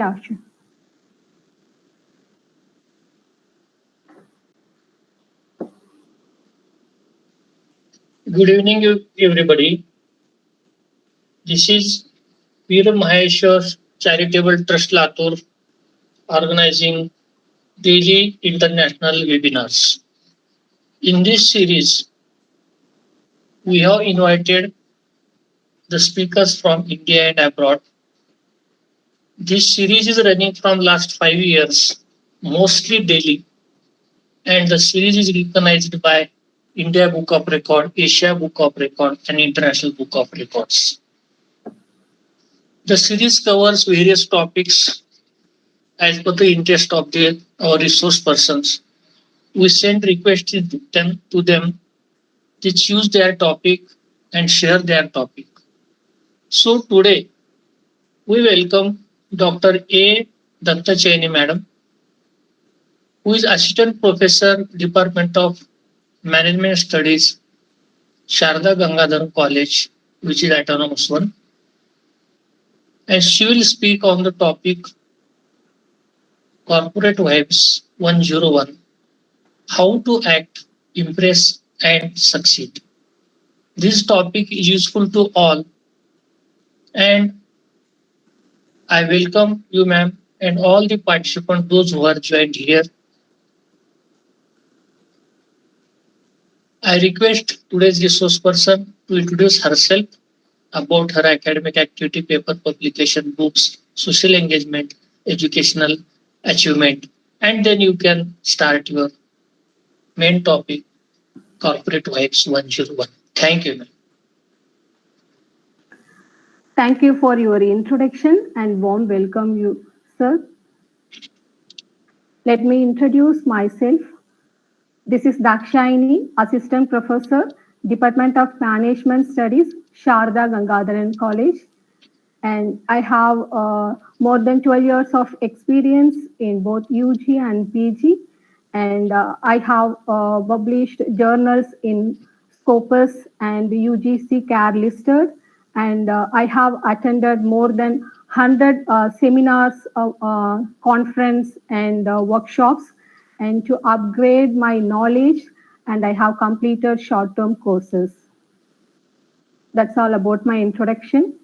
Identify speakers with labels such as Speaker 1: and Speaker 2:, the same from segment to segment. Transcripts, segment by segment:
Speaker 1: Yeah, sure.
Speaker 2: Good evening, everybody. This is Veer Maheshwar Charitable Trust Latur organizing daily international webinars. In this series, we have invited the speakers from India and abroad. This series is running from last 5 years, mostly daily, and the series is recognized by India Book of Record, Asia Book of Record, and International Book of Records. The series covers various topics as per the interest of our resource persons. We send requests to them. They choose their topic and share their topic. So today we welcome Dr. A. Datchayani Madam, who is Assistant Professor, Department of Management Studies, Saradha Gangadharan College, which is autonomous one. And she will speak on the topic Corporate Vibes 101, how to act, impress, and succeed. This topic is useful to all, and I welcome you, ma'am, and all the participants, those who are joined here. I request today's resource person to introduce herself about her academic activity, paper publication, books, social engagement, educational achievement, and then you can start your main topic, Corporate Vibes 101. Thank you, ma'am.
Speaker 1: Thank you for your introduction and warm welcome you, sir. Let me introduce myself. This is Datchayani, Assistant Professor, Department of Management Studies, Saradha Gangadharan College. And I have more than 12 years of experience in both UG and PG. And I have published journals in Scopus and UGC CARE listed. And I have attended more than 100 seminars, conference, and workshops, and to upgrade my knowledge. And I have completed short-term courses. That's all about my introduction.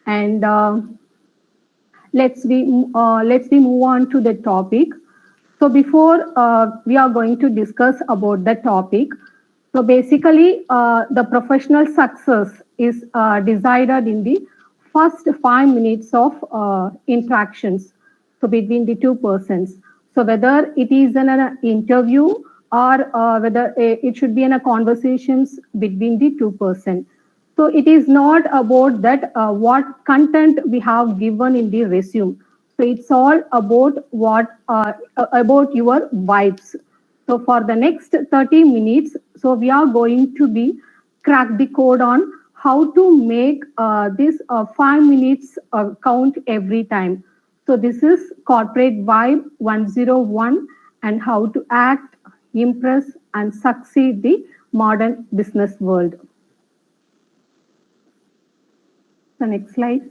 Speaker 1: And let's move on to the topic. So before we are going to discuss about the topic, so basically the professional success is decided in the first 5 minutes of interactions, so between the two persons. So whether it is in an interview or whether it should be in a conversations between the two persons. So it is not about that what content we have given in the resume. So it's all about what about your vibes. So for the next 30 minutes, so we are going to be crack the code on how to make this 5 minutes count every time. So this is Corporate Vibe 101 and how to act, impress, and succeed the modern business world. The next slide.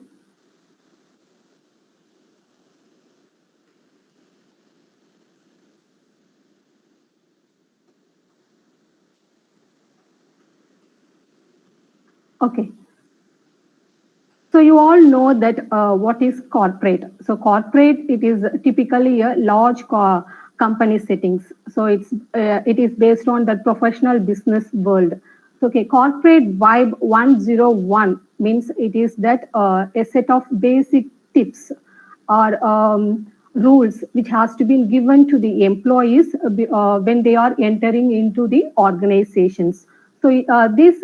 Speaker 1: Okay. So you all know that what is corporate. So corporate, it is typically a large company settings. So it is based on the professional business world. So, okay, Corporate Vibe 101 means it is that a set of basic tips or rules which has to be given to the employees when they are entering into the organizations. So these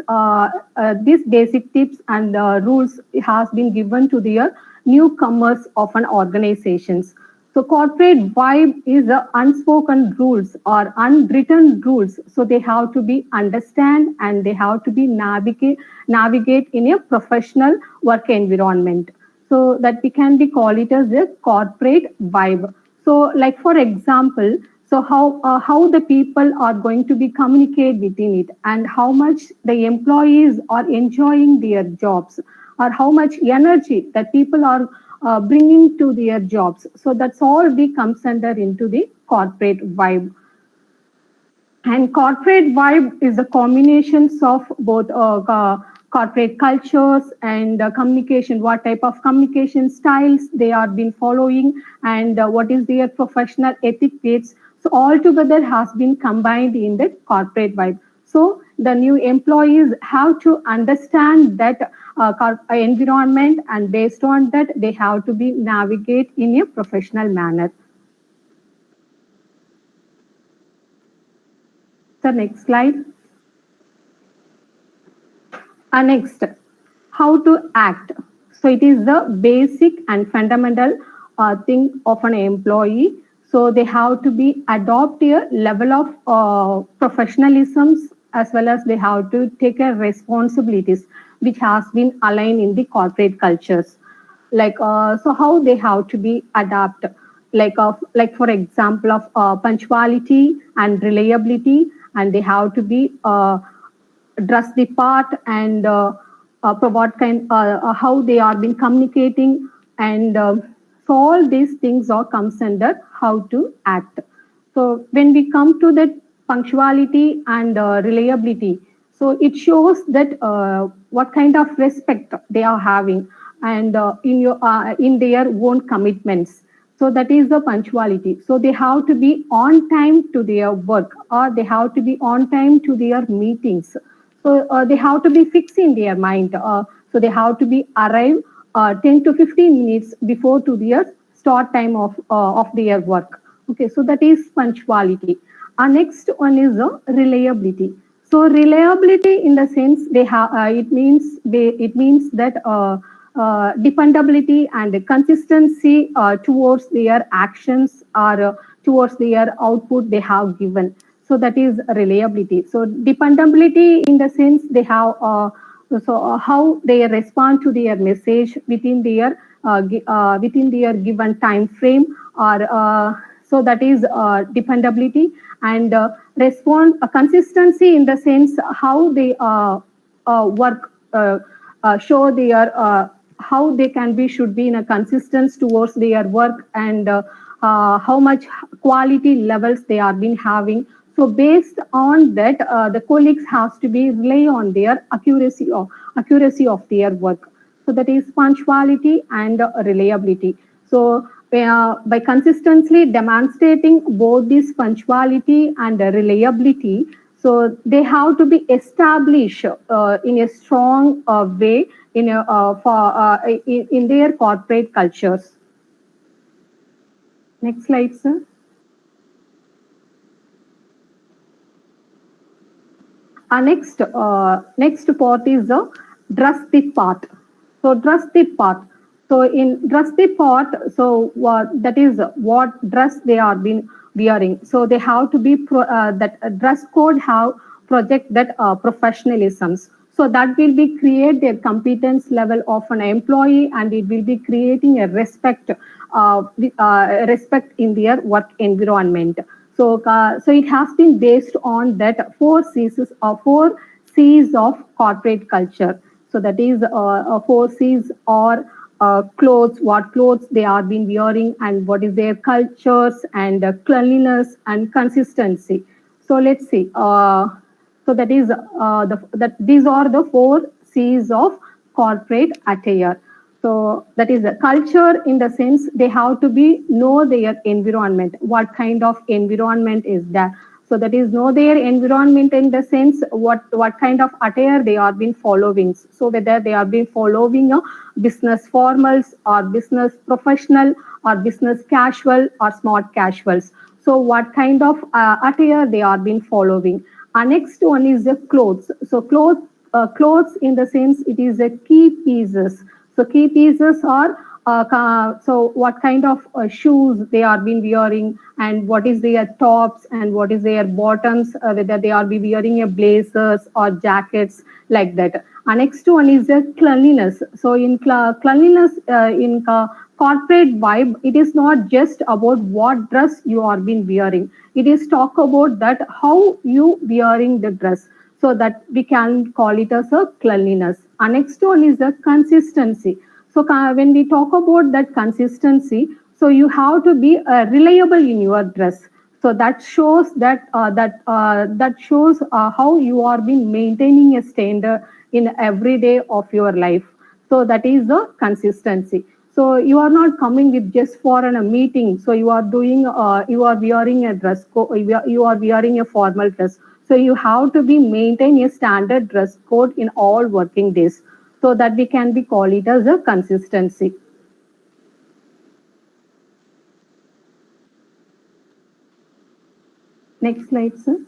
Speaker 1: basic tips and rules has been given to the newcomers of an organizations. So corporate vibe is the unspoken rules or unwritten rules. So they have to be understand and they have to be navigate in a professional work environment. So that we can be call it as a corporate vibe. So like for example, so how the people are going to be communicate within it and how much the employees are enjoying their jobs or how much energy that people are bringing to their jobs. So that's all comes under into the corporate vibe. And corporate vibe is a combinations of both corporate cultures and communication, what type of communication styles they are been following, and what is their professional etiquettes. So all together has been combined in the corporate vibe. So the new employees have to understand that environment, and based on that, they have to be navigate in a professional manner. The next slide. Next, how to act. So it is the basic and fundamental thing of an employee. So they have to be adopt a level of professionalism, as well as they have to take a responsibilities which has been aligned in the corporate cultures. Like so, how they have to be adapt. Like for example of punctuality and reliability, and they have to be dress the part, and what kind how they are been communicating, and so all these things are comes under how to act. So when we come to that punctuality and reliability, so it shows that what kind of respect they are having, and in their own commitments. So that is the punctuality. So they have to be on time to their work, or they have to be on time to their meetings. So they have to be fixed in their mind. So they have to be arrive 10 to 15 minutes before to their start time of their work. Okay, so that is punctuality. Our next one is reliability. So reliability, in the sense, they have it means that dependability and consistency towards their actions, or towards their output they have given. So that is reliability. So dependability, in the sense, they have how they respond to their message within their given time frame, or so that is dependability. And respond consistency, in the sense how they work, show their how they can be should be in a consistency towards their work, and how much quality levels they are been having. So based on that, the colleagues has to be rely on their accuracy of their work. So that is punctuality and reliability. So by consistently demonstrating both this punctuality and reliability, so they have to be established in a strong way in their corporate cultures. Next slide, sir. Next part is the dress the part. So dress the part. So in dress the part, so that is what dress they are been wearing. So they have to be that dress code have project that professionalisms. So that will be create their competence level of an employee, and it will be creating a respect in their work environment. So it has been based on that four C's of corporate culture. So that is four C's, or clothes, what clothes they are been wearing, and what is their cultures, and cleanliness and consistency. So let's see. So that is these are the four C's of corporate attire. So that is the culture, in the sense they have to be know their environment. What kind of environment is that? So that is know their environment, in the sense what kind of attire they are been following. So whether they are been following a business formals, or business professional, or business casual, or smart casuals. So what kind of attire they are been following. Our next one is the clothes. So clothes, in the sense, it is a key pieces. So key pieces are so what kind of shoes they are been wearing, and what is their tops, and what is their bottoms, whether they are be wearing a blazers or jackets, like that. Our next one is the cleanliness. So in cleanliness, in corporate vibe, it is not just about what dress you are been wearing. It is talk about that how you wearing the dress. So that we can call it as a cleanliness. Our next one is the consistency. So when we talk about that consistency, so you have to be reliable in your dress. So that shows that shows how you are being maintaining a standard in every day of your life. So that is the consistency. So you are not coming with just for a meeting. So you are doing you are wearing a dress code. You are wearing a formal dress. So you have to be maintain a standard dress code in all working days, so that we can be call it as a consistency. Next slide, sir.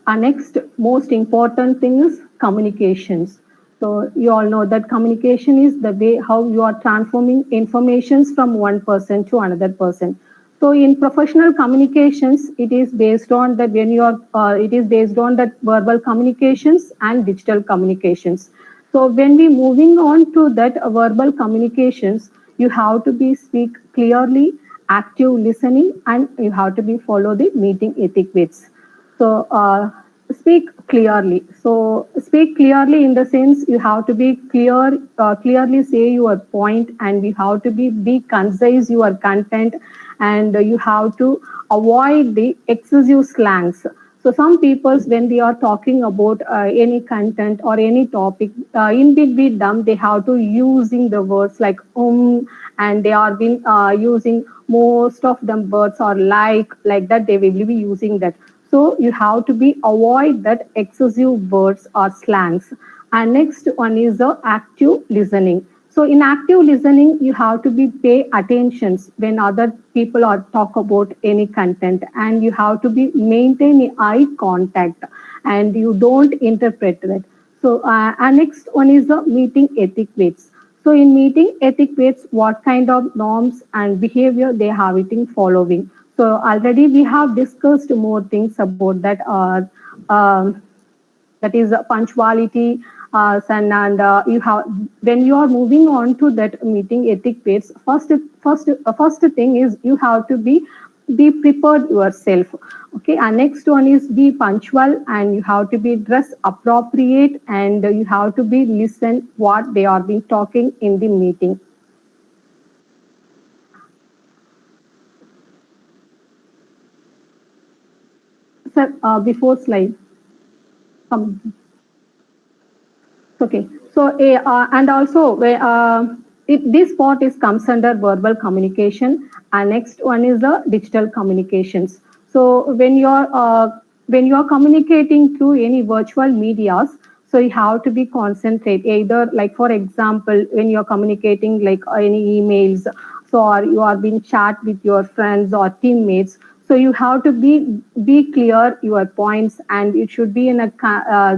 Speaker 1: Our next most important thing is communications. So you all know that communication is the way how you are transforming informations from one person to another person. So in professional communications, it is based on that when you are it is based on that verbal communications and digital communications. So when we moving on to that verbal communications, you have to be speak clearly, active listening, and you have to be follow the meeting etiquettes. So speak clearly. So speak clearly in the sense you have to be clear, clearly say your point, and you have to be concise your content, and you have to avoid the excessive slangs. So some peoples, when they are talking about any content or any topic, in between them they have to using the words like and they are been using most of them words or like that they will be using that. So you have to be avoid that excessive words or slangs. And next one is the active listening. So in active listening, you have to be pay attentions when other people are talk about any content, and you have to be maintain eye contact, and you don't interpret that. So and next one is the meeting etiquettes. So in meeting etiquettes, what kind of norms and behavior they have it in following. So already we have discussed more things about that. Um, that is punctuality, and you have when you are moving on to that meeting etiquettes. First thing is you have to be prepared yourself. Okay, and next one is be punctual, and you have to be dress appropriate, and you have to be listen what they are being talking in the meeting. Sir, before slide. Okay. So, and also, this part is comes under verbal communication, and next one is the digital communications. So, when you're communicating through any virtual medias, so you have to be concentrate. Either, like for example, when you're communicating like any emails, so or you are being chat with your friends or teammates, so you have to be clear your points, and it should be in a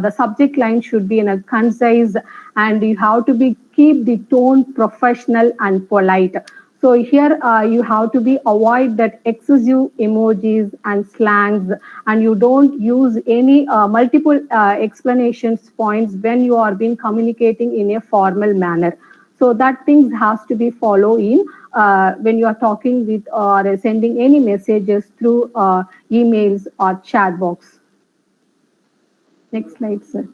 Speaker 1: the subject line should be in a concise, and you have to be keep the tone professional and polite. So here you have to be avoid that excessive emojis and slangs, and you don't use any multiple explanations points when you are being communicating in a formal manner. So that things has to be follow in when you are talking with or sending any messages through emails or chat box. Next slide, sir.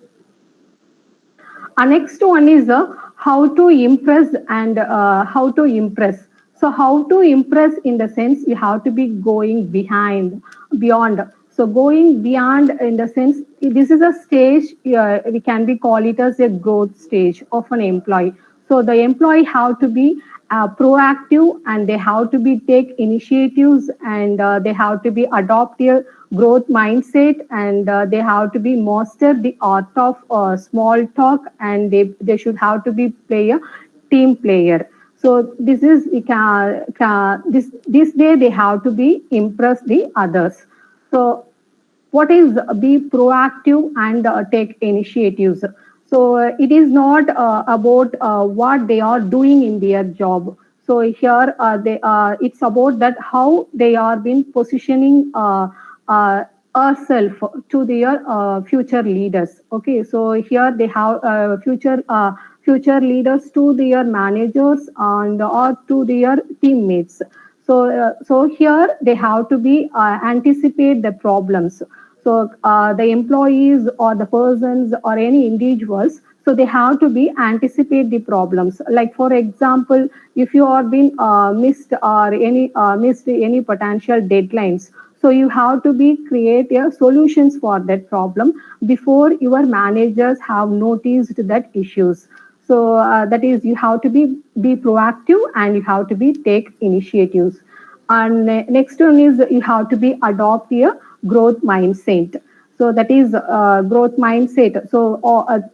Speaker 1: Next one is how to impress and how to impress. So how to impress in the sense you have to be going beyond. So going beyond in the sense this is a stage we can be call it as a growth stage of an employee. So the employee have to be proactive, and they have to be take initiatives, and they have to be adopt a growth mindset, and they have to be master the art of small talk, and they should have to be player team player. So this is this way they have to be impress the others. So what is be proactive and take initiatives. So it is not about what they are doing in their job. So here they it's about that how they are been positioning uh, ourselves to their future leaders. Okay, so here they have future leaders to their managers and or to their teammates. So, so here they have to be anticipate the problems. So the employees or the persons or any individuals, So they have to be anticipate the problems. Like for example, if you are been missed any potential deadlines, so you have to be create a solutions for that problem before your managers have noticed that issues. So that is, you have to be proactive and you have to be take initiatives. And next one is you have to be adopt a growth mindset. So that is growth mindset. So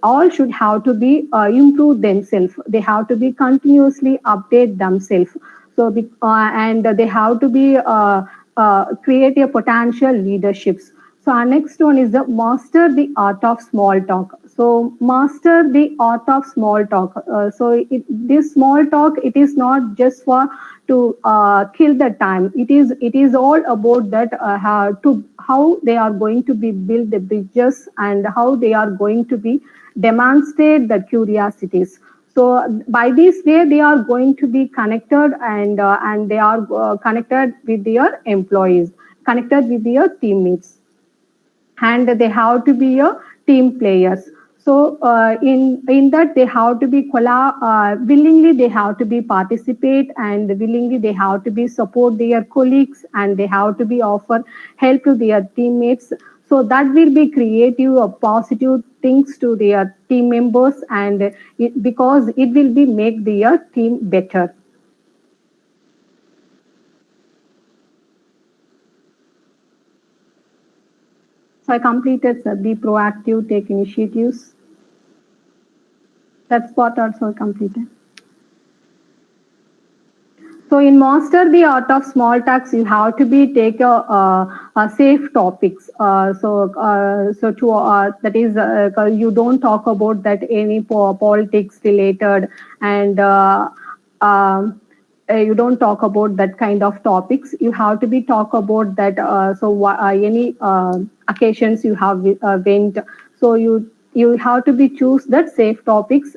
Speaker 1: all should have to be improve themselves. They have to be continuously update themselves. So and they have to be create a potential leaderships. So our next one is the master the art of small talk. So master the art of small talk. This small talk, it is not just for to kill the time. It is all about that how they are going to be build the bridges and how they are going to be demonstrate the curiosities. So by this way they are going to be connected and they are connected with their employees, connected with their teammates, and they have to be a team players. So in that they have to be willingly they have to be participate, and willingly they have to be support their colleagues, and they have to be offer help to their teammates. So that will be creative positive things to their team members, and because it will be make their team better. So I completed be proactive, take initiatives. That's what also completed. So in master the art of small talks, you have to be take a safe topics. That is you don't talk about that any politics related, and you don't talk about that kind of topics. You have to be talk about that. Any occasions you have went. So you have to be choose that safe topics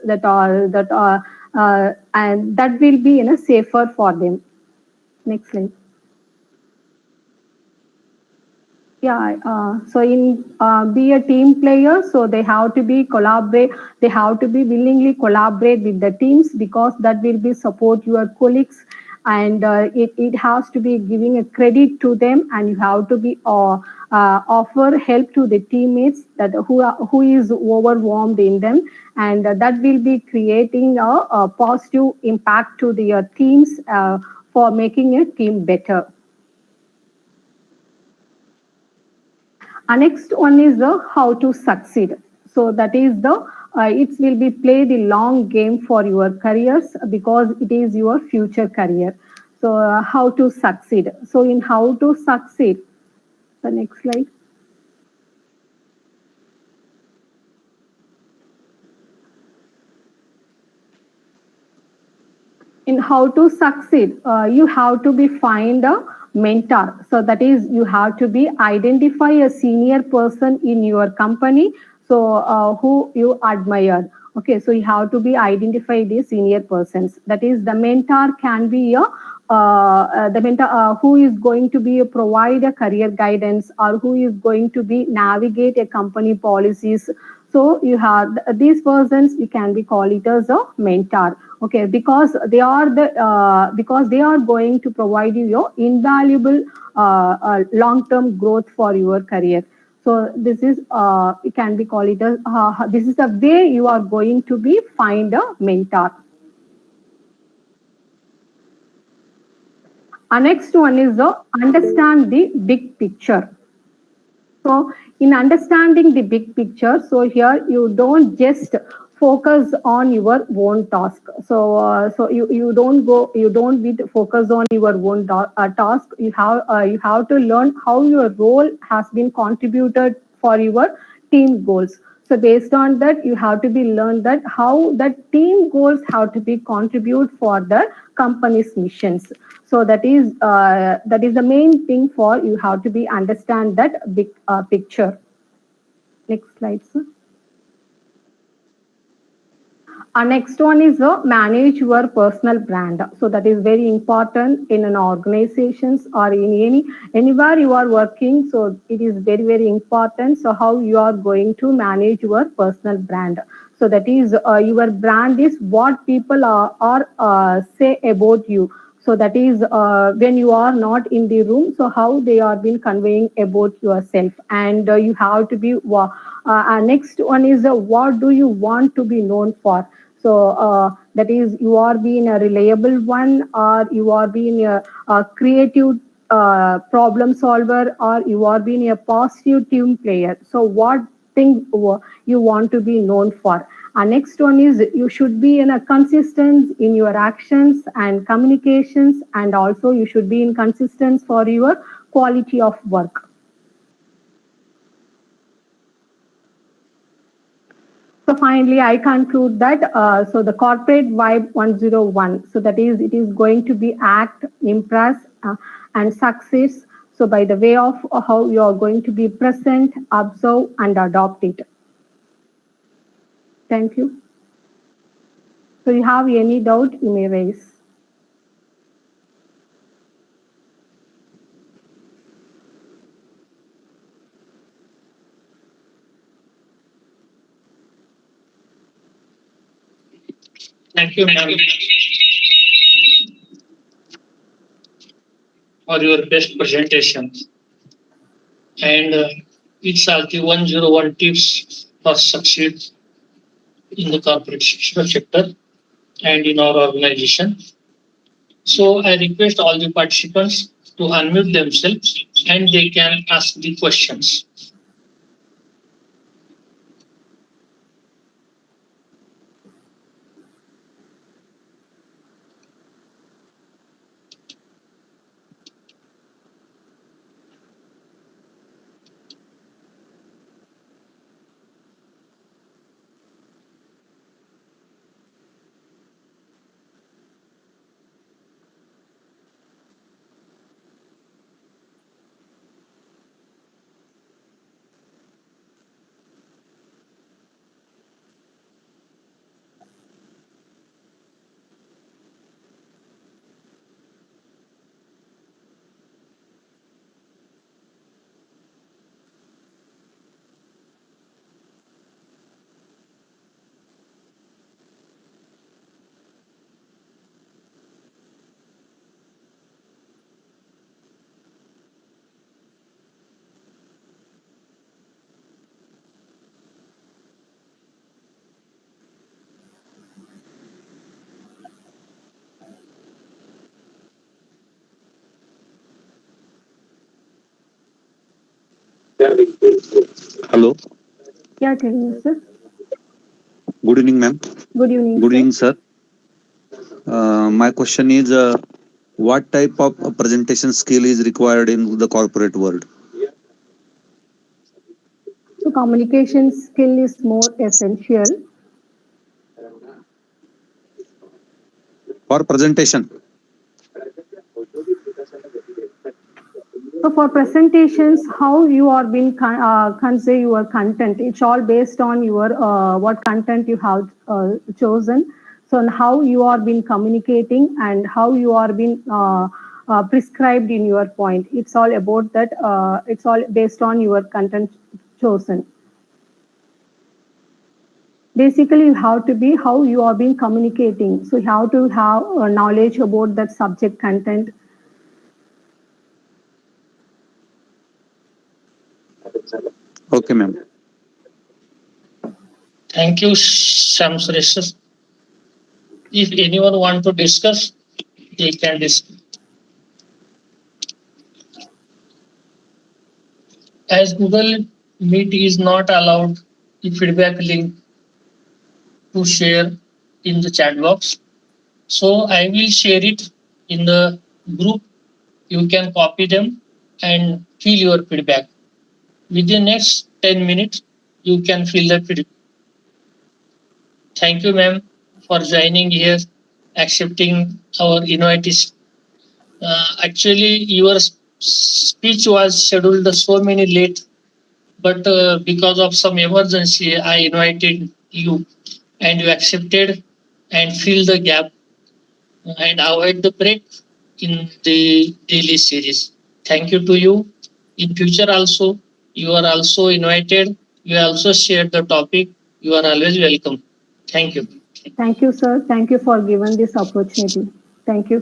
Speaker 1: and that will be safer for them. Next slide. Yeah, so in be a team player, so they have to be collaborate. They have to be willingly collaborate with the teams, because that will be support your colleagues, and it has to be giving a credit to them, and you have to be offer help to the teammates that who is overwhelmed in them, and that will be creating a positive impact to their teams for making a team better. Next one is the how to succeed. So that is the it will be play the long game for your careers, because it is your future career. So how to succeed. So in how to succeed, the next slide. In how to succeed, you have to be find a mentor. So that is, you have to be identify a senior person in your company, so who you admire. Okay, so you have to be identify the senior persons. That is, the mentor can be a the mentor who is going to be provide a career guidance, or who is going to be navigate a company policies. So you have these persons, you can be call it as a mentor. Okay, because they are because they are going to provide you your invaluable long term growth for your career. So this is it can be called it as this is the way you are going to be find a mentor. Next one is understand the big picture. So in understanding the big picture, so here you don't just focus on your own task. So you don't be focus on your own task. You have to learn how your role has been contributed for your team goals. So based on that, you have to be learn that how that team goals have to be contribute for the company's missions. So that is the main thing for you have to be understand that big picture. Next slide, sir. Next one is manage your personal brand. So that is very important in an organizations or in anywhere you are working. So it is very important. So how you are going to manage your personal brand. So that is your brand is what people are say about you. So that is when you are not in the room, so how they are been conveying about yourself. And you have to be next one is what do you want to be known for. So that is you are being a reliable one, or you are being a creative problem solver, or you are being a positive team player. So what thing you want to be known for. Next one is you should be in a consistent in your actions and communications, and also you should be in consistent for your quality of work. So finally, I conclude that so the corporate vibe 101. So that is, it is going to be act, impress, and success. So by the way of how you are going to be present, observe, and adopt it. Thank you. So you have any doubt, you may raise.
Speaker 2: Thank you, ma'am, for your best presentation. And it's the 101 tips for succeed in the corporate sector and in our organization. So I request all the participants to unmute themselves and they can ask the questions.
Speaker 3: Hello.
Speaker 1: Yeah, tell me, sir.
Speaker 3: Good evening, ma'am.
Speaker 1: Good evening,
Speaker 3: Good
Speaker 1: sir.
Speaker 3: evening, sir. My question is, what type of presentation skill is required in the corporate world?
Speaker 1: So communication skill is more essential.
Speaker 3: For presentation.
Speaker 1: So for presentations, how you are being convey your content, it's all based on your what content you have chosen. So on how you are being communicating and how you are being prescribed in your point. It's all about that. It's all based on your content chosen. Basically, you have to be how you are being communicating. So you have to have knowledge about that subject content.
Speaker 3: Okay, ma'am.
Speaker 2: Thank you, Sam Suresh. If anyone want to discuss, they can discuss. As Google Meet is not allowed the feedback link to share in the chat box, so I will share it in the group. You can copy them and fill your feedback. Within next 10 minutes, you can fill the feedback. Thank you, ma'am, for joining here, accepting our invite. Actually, your speech was scheduled so many late, but because of some emergency, I invited you and you accepted and fill the gap and avoid the break in the daily series. Thank you to you. In future also, you are also invited. You also shared the topic. You are always welcome. Thank you.
Speaker 1: Thank you, sir. Thank you for giving this opportunity. Thank you.